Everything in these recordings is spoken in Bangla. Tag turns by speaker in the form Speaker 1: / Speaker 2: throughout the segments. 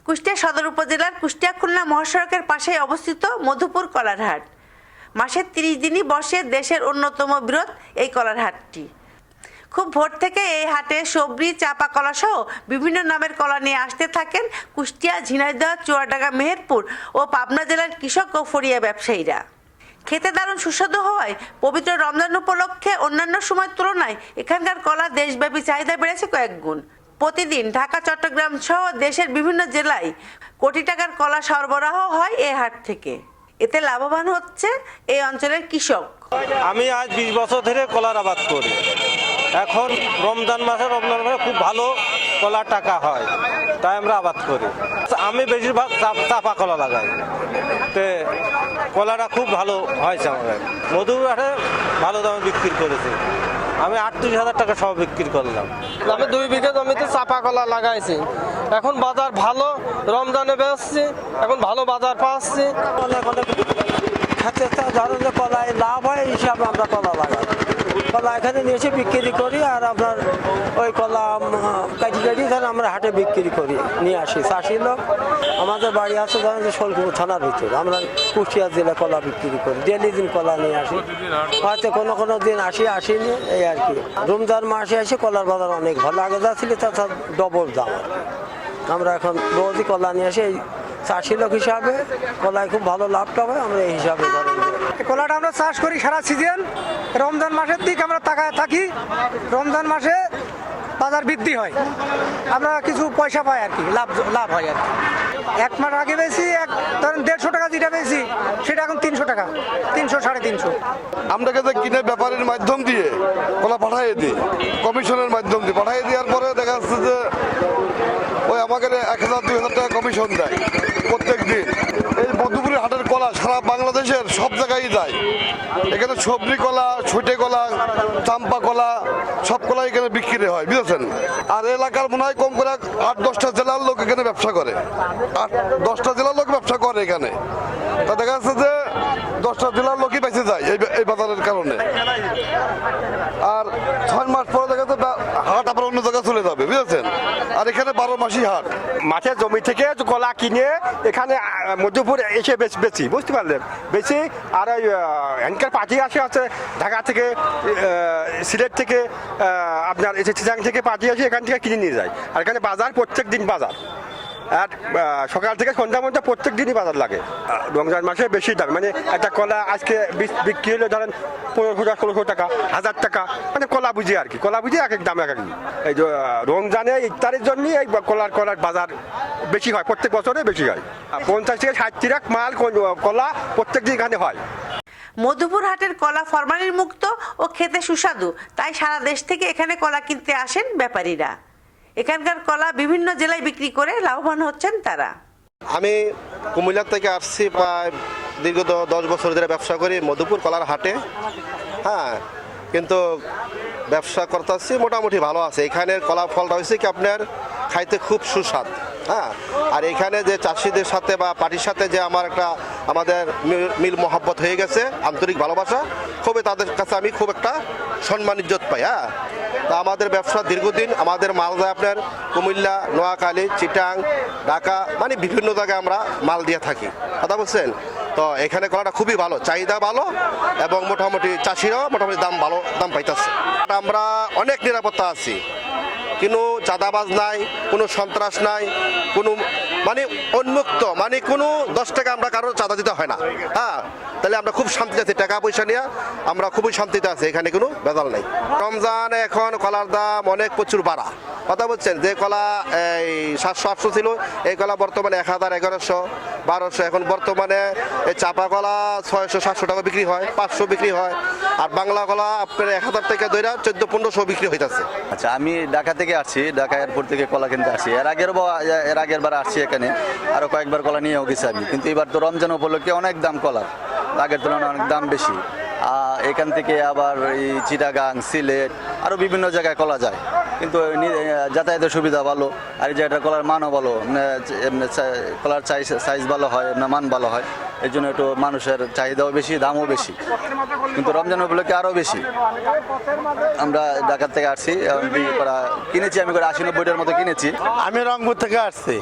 Speaker 1: কুষ্টিয়া সদর উপজেলার কুষ্টিয়া খুলনা মহাসড়কের পাশেই অবস্থিত মধুপুর কলার হাট। মাসে 30 দিনই বসে দেশের অন্যতম বৃহৎ এই কলার হাটটি। খুব ভোর থেকে এই হাটে সবরি, চাপা কলা সহ বিভিন্ন নামের কলা নিয়ে আসতে থাকেন কুষ্টিয়া, ঝিনাইদহ, চুয়াডাঙ্গা, মেহেরপুর ও পাবনা জেলার কৃষক ও ফড়িয়া ব্যবসায়ীরা। খেতে দারুণ সুস্বাদু হওয়ায় পবিত্র রমজান উপলক্ষে অন্যান্য সময়ের তুলনায় এখানকার কলা দেশব্যাপী চাহিদা বেড়েছে কয়েক গুণ। প্রতিদিন ঢাকা, চট্টগ্রাম সহ দেশের বিভিন্ন জেলায় কোটি টাকার কলা সরবরাহ হয় এই হাট থেকে। এতে লাভবান হচ্ছে এই অঞ্চলের কৃষক।
Speaker 2: আমি আজ 20 বছর ধরে কলার আবাদ করি। এখন রমজান মাসে খুব ভালো কলার টাকা হয়, তাই আমরা আবাদ করি। আমি বেশিরভাগ চাপা কলা লাগাই, তে কলাটা খুব ভালো হয়েছে। আমাদের মধুপুর হাটে ভালো দামে বিক্রি করেছি। আমি 38,000 টাকা সব বিক্রি করলাম।
Speaker 3: আমি 2 বিঘা জমিতে চাপা কলা লাগাইছি। এখন বাজার ভালো, রমজানে বেচছি, এখন ভালো বাজার পাচ্ছি।
Speaker 4: অনেক খেতে ধরেন যে কলায় লাভ হয় হিসাবে আমরা কলা লাগাই। কলা এখানে নিয়ে এসে বিক্রি করি, আর আপনার ওই কলা কাটি ধরেন আমরা হাটে বিক্রি করি, নিয়ে আসি। চাষি লোক আমাদের বাড়ি আছে ধরেন যে শোলপুর থানার ভিতরে, আমরা কুষ্টিয়া জেলা কলা বিক্রি করি। ডেলি দিন কলা নিয়ে আসি, হয়তো কোনো দিন আসিনি, এই আর কি। রমজান মাসে এসে কলার বাজার অনেক ভালো, আগে যা ছিল তার ডবল দাম। আমরা এখন রোজই কলা নিয়ে আসি। এই চাষি লোক হিসাবে কলায় খুব ভালো লাভটা হয়, আমরা এই হিসাবে ধরেন
Speaker 5: কলাটা আমরা চাষ করি সারা সিজন। রমজান মাসের দিক আমরা তাকায় থাকি, রমজান মাসে বাজার বৃদ্ধি হয়, আমরা কিছু পয়সা পাই আর কি, লাভ হয় আর কি। 1 মাস আগে বেশি ধরেন 150 টাকা যেটা বেশি সেটা এখন 300 টাকা, 300 350।
Speaker 6: আমরা কাছে কিনে ব্যাপারের মাধ্যম দিয়ে কলা পাঠাইয়ে দিই, কমিশনের মাধ্যম দিয়ে পাঠাইয়ে দেওয়ার পরে দেখা যাচ্ছে যে ওই আমাকে 1000-2000 টাকা কমিশন দেয় প্রত্যেক দিন। এই মধুপুরের হাটের কলা সারা বাংলাদেশের সব জায়গায় যায়। এখানে সবরি কলা, ছুটে কলা, চাম্পা কলা, সব কলা এখানে বিক্রি হয়, বুঝেছেন। আর এলাকার মনে হয় কম করে 8-10টা জেলার লোক এখানে ব্যবসা করে, 8-10টা জেলার লোক ব্যবসা করে এখানে। তা দেখা যাচ্ছে যে 10টা জেলার লোকই বেঁচে যায় এই বাজারের কারণে। আর 6 মাস পরে দেখা যাচ্ছে হাট আবার অন্য জায়গায় চলে যাবে, বুঝেছেন। আর এখানে 12 মাসই হাট।
Speaker 7: মাঠের জমি থেকে কলা কিনে এখানে মধুপুর এসে বেশি, বুঝতে পারলেন, বেশি। আর ওই এনকার পার্টি আছে ঢাকা থেকে, সিলেট থেকে, আপনার চিটাং থেকে পার্টি আসে, এখান থেকে কিনে নিয়ে যায়। আর এখানে বাজার প্রত্যেক দিন বাজার, আর সকাল থেকে সন্ধ্যা মধ্যে প্রত্যেক দিনই বাজার লাগে। রমজান মাসে বেশি দাম, মানে একটা কলা আজকে বিক্রি হলে ধরেন 1500-1600 টাকা, 1000 টাকা, মানে কলা বুঝি আর কি, কলা বুঝি এক এক দাম এক এক। এই যে রমজানে ইফতারের জন্যই এই কলার বাজার বেশি হয়, প্রত্যেক বছরে বেশি হয়। 50 থেকে 60 ট্রাক মাল কলা প্রত্যেক দিন এখানে হয়।
Speaker 1: মধুপুর হাটের কলা ফরমালিন মুক্ত ও খেতে সুস্বাদু, তাই সারা দেশ থেকে এখানে কলা কিনতে আসেন ব্যাপারীরা। এখানকার কলা বিভিন্ন জেলায় বিক্রি করে লাভবান হচ্ছেন তারা।
Speaker 8: আমি কুমিল্লা থেকে আসছি, প্রায় দীর্ঘ 10 বছর ধরে ব্যবসা করি মধুপুর কলার হাটে। হ্যাঁ, কিন্তু ব্যবসা করতেছি মোটামুটি ভালো আছে। এখানের কলা ফলটা হয়েছে কি আপনার খাইতে খুব সুস্বাদ। হ্যাঁ, আর এখানে যে চাষিদের সাথে বা পার্টির সাথে যে আমাদের মিল মহব্বত হয়ে গেছে, আন্তরিক ভালোবাসা, খুবই তাদের কাছে আমি খুব একটা সম্মান ইজ্জত পাই। হ্যাঁ, তা আমাদের ব্যবসা দীর্ঘদিন, আমাদের মাল যায় আপনার কুমিল্লা, নোয়াখালী, চিটাং, ঢাকা, মানে বিভিন্ন জায়গায় আমরা মাল দিয়ে থাকি, কথা বলছেন। তো এখানে কলাটা খুবই ভালো, চাহিদা ভালো, এবং মোটামুটি চাষিরাও মোটামুটি দাম পাইতেছে। আমরা অনেক নিরাপত্তা আছি, কোনো চাঁদাবাজ নাই, কোনো সন্ত্রাস নাই, কোনো মানে উন্মুক্ত, মানে কোনো 10 টাকা আমরা কারোর চাঁদা দিতে হয় না। হ্যাঁ, তাহলে আমরা খুব শান্তিতে আছি, টাকা পয়সা নিয়ে আমরা খুবই শান্তিতে আছি, এখানে কোনো ভেজাল নেই। রমজানে এখন কলার দাম অনেক প্রচুর বাড়া, কথা বলছেন। যে কলা এই 700-800 ছিল, এই কলা বর্তমানে 1000, 1100, 1200। এখন বর্তমানে এই চাপা কলা 600-700 টাকা বিক্রি হয়, 500 বিক্রি হয়। আর বাংলা কলা আপনার 1000 থেকে ধরে 1400-1500 বিক্রি হইতেছে।
Speaker 9: আচ্ছা, আমি ঢাকা থেকে আসছি, ঢাকা এয়ারপোর্ট থেকে কলা কিনতে আসি। এর আগের বার আসছি এখানে, আরও কয়েকবার কলা নিয়েও গেছি আমি। কিন্তু এবার তো রমজান উপলক্ষে অনেক দাম কলার, আগের তুলনায় অনেক দাম বেশি। এখান থেকে আবার এই চিটাগাং, সিলেট, আরও বিভিন্ন জায়গায় কলা যায়। কিন্তু যাতায়াতের সুবিধা ভালো, আর এই জায়গাটা কলার মানও ভালো, এমনি কলার সাইজ ভালো হয়, এমনি মান ভালো হয়। এই জন্য একটু মানুষের চাহিদাও বেশি, দামও বেশি, কিন্তু রমজান উপলক্ষে আরও বেশি। আমরা ঢাকা থেকে আসছি, কিনেছি আমি করে 80-90টার মতো কিনেছি।
Speaker 2: আমি রংপুর থেকে আসছি,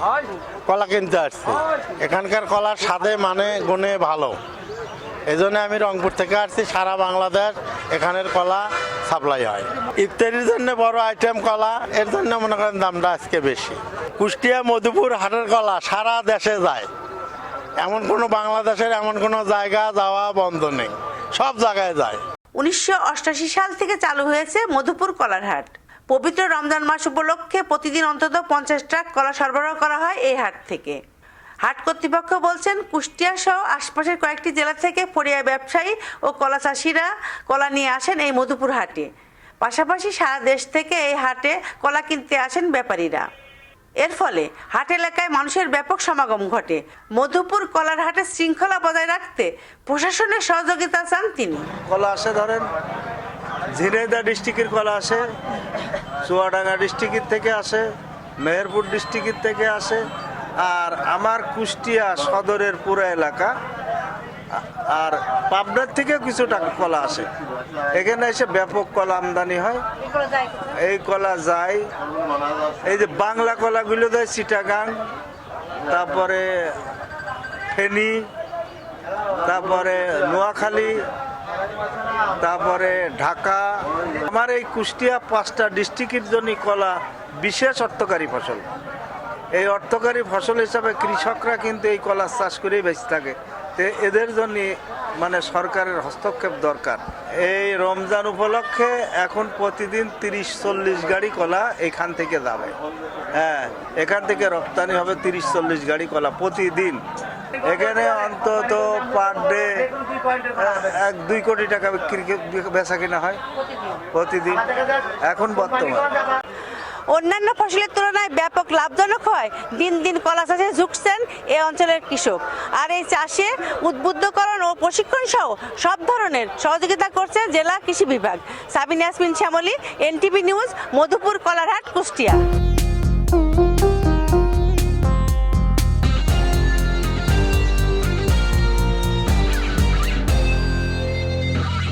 Speaker 2: কলা কিনতে আসছি। এখানকার কলার স্বাদে মানে গুণে ভালো, এই জন্য আমি রংপুর থেকে আসছি। সারা বাংলাদেশ এখানের কলা সাপ্লাই হয়। ইফতারির জন্য বড় আইটেম কলা, এর জন্য মনে করেন দামটা আজকে বেশি। কুষ্টিয়া মধুপুর হাটের কলা সারা দেশে যায়, এমন কোনো বাংলাদেশের এমন কোনো জায়গা যাওয়া বন্ধ নেই, সব জায়গায় যায়।
Speaker 1: 1988 সাল থেকে চালু হয়েছে মধুপুর কলার হাট। পবিত্র রমজান মাস উপলক্ষে প্রতিদিন অন্তত 50 ট্রাক কলা সরবরাহ করা হয় এই হাট থেকে। হাট কর্তৃপক্ষ বলছেন, কুষ্টিয়া সহ আশপাশের কয়েকটি জেলা থেকে ফড়িয়া ব্যবসায়ী ও কলা চাষিরা কলা নিয়ে আসেন এই মধুপুর হাটে। পাশাপাশি সারা দেশ থেকে এই হাটে কলা কিনতে আসেন ব্যাপারীরা। এর ফলে হাট এলাকায় মানুষের ব্যাপক সমাগম ঘটে। মধুপুর কলার হাটের শৃঙ্খলা বজায় রাখতে প্রশাসনের সহযোগিতা চান তিনি।
Speaker 2: কলা আসে, ধরেন ঝিনাইদহ ডিস্ট্রিক্টের কলা আসে, চুয়াডাঙ্গা ডিস্ট্রিক্টের থেকে আসে, মেহেরপুর ডিস্ট্রিক্টের থেকে আসে, আর আমার কুষ্টিয়া সদরের পুরো এলাকা আর পাবনার থেকে কিছুটা কলা আসে। এখানে এসে ব্যাপক কলা আমদানি হয়। এই কলা যায়, এই যে বাংলা কলাগুলো যায় চিটাগাং, তারপরে ফেনী, তারপরে নোয়াখালী, তারপরে ঢাকা। আমার এই কুষ্টিয়া 5টা ডিস্ট্রিক্টের জন্য কলা বিশেষ অর্থকারী ফসল। এই অর্থকারী ফসল হিসাবে কৃষকরা কিন্তু এই কলা চাষ করেই বেঁচে থাকে। তো এদের জন্য মানে সরকারের হস্তক্ষেপ দরকার। এই রমজান উপলক্ষে এখন প্রতিদিন 30-40 গাড়ি কলা এখান থেকে যাবে। হ্যাঁ, এখান থেকে রপ্তানি হবে 30-40 গাড়ি কলা প্রতিদিন। এখানে অন্তত পার ডে 1-2 কোটি টাকা বেচা কিনা হয় প্রতিদিন এখন বর্তমান।
Speaker 1: অন্যান্য ফসলের তুলনায় ব্যাপক লাভজনক হয় দিন দিন কলা চাষে ঝুঁকছেন এই অঞ্চলের কৃষক। আর এই চাষে উদ্বুদ্ধকরণ ও প্রশিক্ষণ সহ সব ধরনের সহযোগিতা করছে জেলা কৃষি বিভাগ। Sabina Yasmin Shyamoli, NTV news, Madhupur Kalarhat, Kushtia.